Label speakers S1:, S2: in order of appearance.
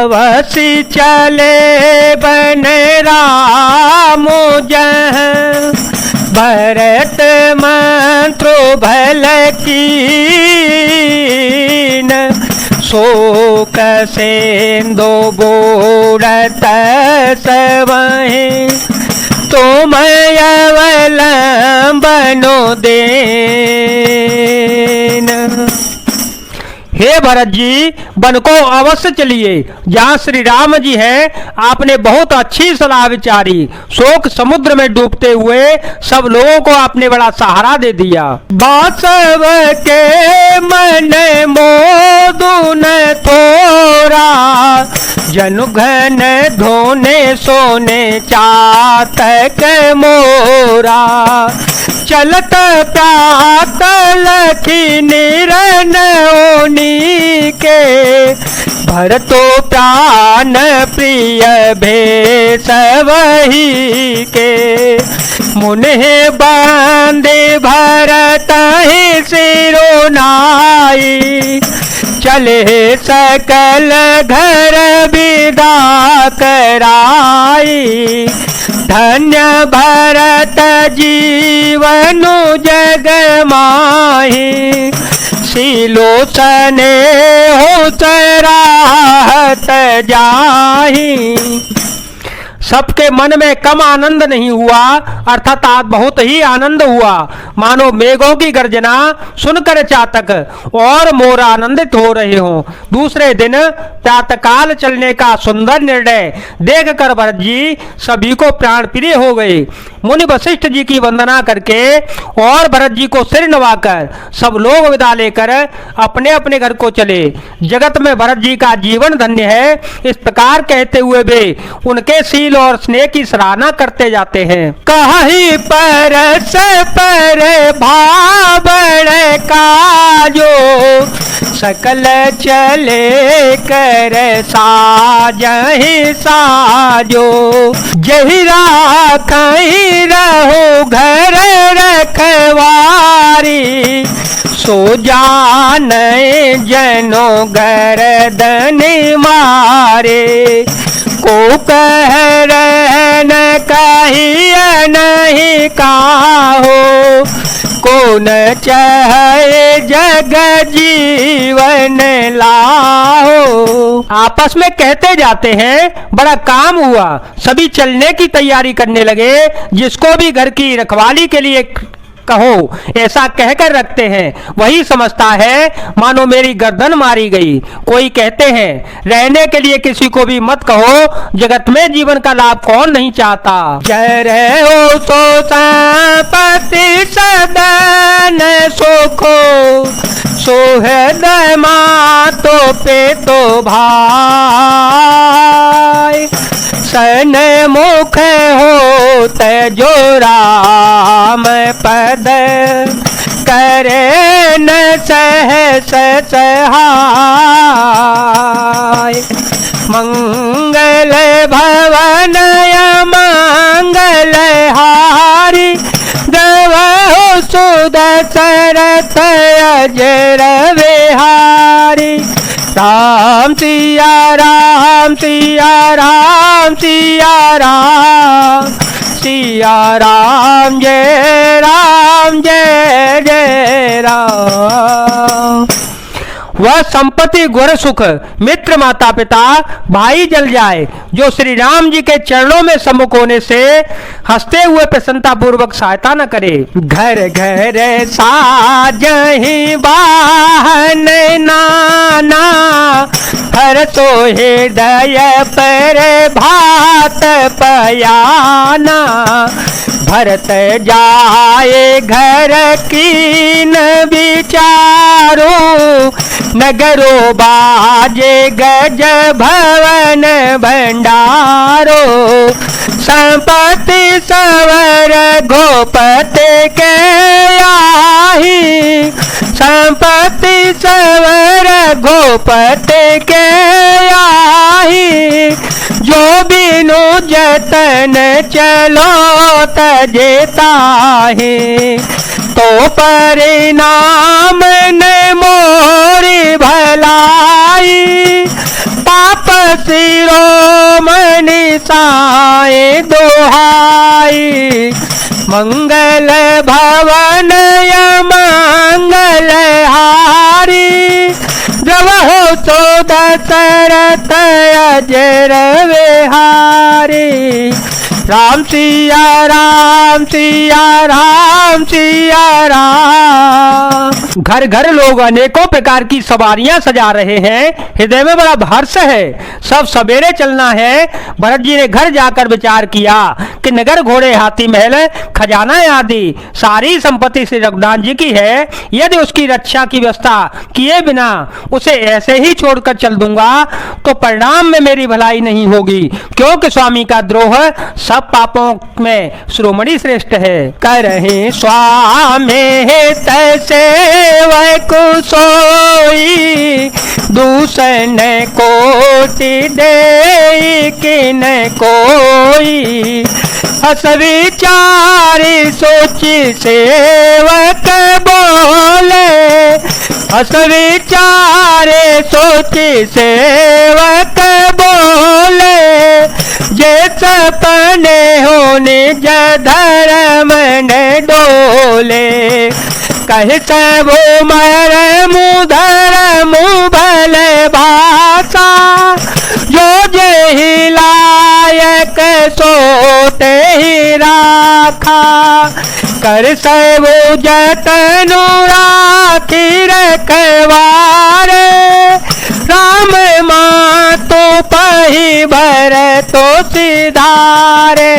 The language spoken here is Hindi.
S1: अवश्य चले बन राम जह भरत मंत्र भल कीन शोक सेंदो बोड़त सवहि तुम अवलंबनो देन। हे भरत जी, वन को अवश्य चलिए जहाँ श्री राम जी हैं। आपने बहुत अच्छी सलाह विचारी। शोक समुद्र में डूबते हुए सब लोगों को आपने बड़ा सहारा दे दिया। बासव के मन मोदु न थोरा जनु घन धोने सोने चातक मोरा चलत प्रात लखी निरन के भरतो प्राण प्रिय भेष वही के मुने बांधे भरत ही सिरोनाई चले सकल घर विदा कराई धन्य भरत जीवनु जग माही सिलोचने हो सराहत जाही। सबके मन में कम आनंद नहीं हुआ, अर्थात आज बहुत ही आनंद हुआ। मानो मेघों की गर्जना सुनकर चातक और मोर आनंदित हो रहे हों। दूसरे दिन प्रातःकाल चलने का सुंदर निर्णय देखकर भरत जी सभी को प्राण प्रिय हो गए। मुनि वशिष्ठ जी की वंदना करके और भरत जी को सिर नवाकर सब लोग विदा लेकर अपने अपने घर को चले। जगत में भरत जी का जीवन धन्य है, इस प्रकार कहते हुए वे उनके शील और स्नेह की सराहना करते जाते हैं। कहीं परस पर भावण काजो सकल चले कर साजहि साजो जहि राखहि रहो घर रखवारी सो जाने जनो गर्दन मारे को कह रहन कहिए नहीं काहो को न चाहे जग जीवन लाहो। आपस में कहते जाते हैं बड़ा काम हुआ। सभी चलने की तैयारी करने लगे। जिसको भी घर की रखवाली के लिए कहो ऐसा कहकर रखते हैं वही समझता है मानो मेरी गर्दन मारी गई। कोई कहते हैं रहने के लिए किसी को भी मत कहो, जगत में जीवन का लाभ कौन नहीं चाहता। जय रहो सो संपत्ति सदन सुखो सोहद मातो पे तो भाई सन मुख हो जो राम पद करे न सहस सहाय मंगल भवन मंगल हारी गवहु सुदशरथ अजर विहारी राम सिया राम सिया राम सिया राम सिया राम जय जय राम। वह संपत्ति गुर सुख मित्र माता पिता भाई जल जाए जो श्री राम जी के चरणों में सम्मुख होने से हंसते हुए प्रसन्नता पूर्वक सहायता न करे। घर घर साजहि वाहन नाना हर तो हृदय पर भात पयाना भरत जाए घर कीन विचारो नगरो बाजे गज भवन भंडारो संपत्ति सवर गोपते के आही संपत्ति सवर गोपते के आही जो बिनु जतन चलो तजेता है तो परिणाम न मोरी भलाई पाप शिरोमणि साई दोहाई, मंगल भवन मंगल हारी, जब हो तो दशरथ अजर विहारी। राम सिया राम सिया राम सिया राम। घर घर लोग अनेकों प्रकार की सवारियां सजा रहे हैं, हृदय में बड़ा हर्ष है। सब सवेरे चलना है। भरत जी ने घर जाकर विचार किया कि नगर, घोड़े, हाथी, महल, खजाना आदि सारी संपत्ति श्री रघुनाथ जी की है। यदि उसकी रक्षा की व्यवस्था किए बिना उसे ऐसे ही छोड़कर चल दूंगा तो परिणाम में मेरी भलाई नहीं होगी, क्योंकि स्वामी का द्रोह सब पापों में शिरोमणि श्रेष्ठ है। करहि स्वामी सेवक सोई, दूषण कोटि दे किन कोई। हस विचारी सोची सेवक बोले, हस विचारे सोची सेवक बोले। जे सपने हो निज धर्म ने डोले, कह सबो मर मुधर मुभल भाषा। जो जेहि लायक सोते ही राखा, कर सबो जतनु राखी रखवारे। राम माँ तो पही भर तो सिधारे।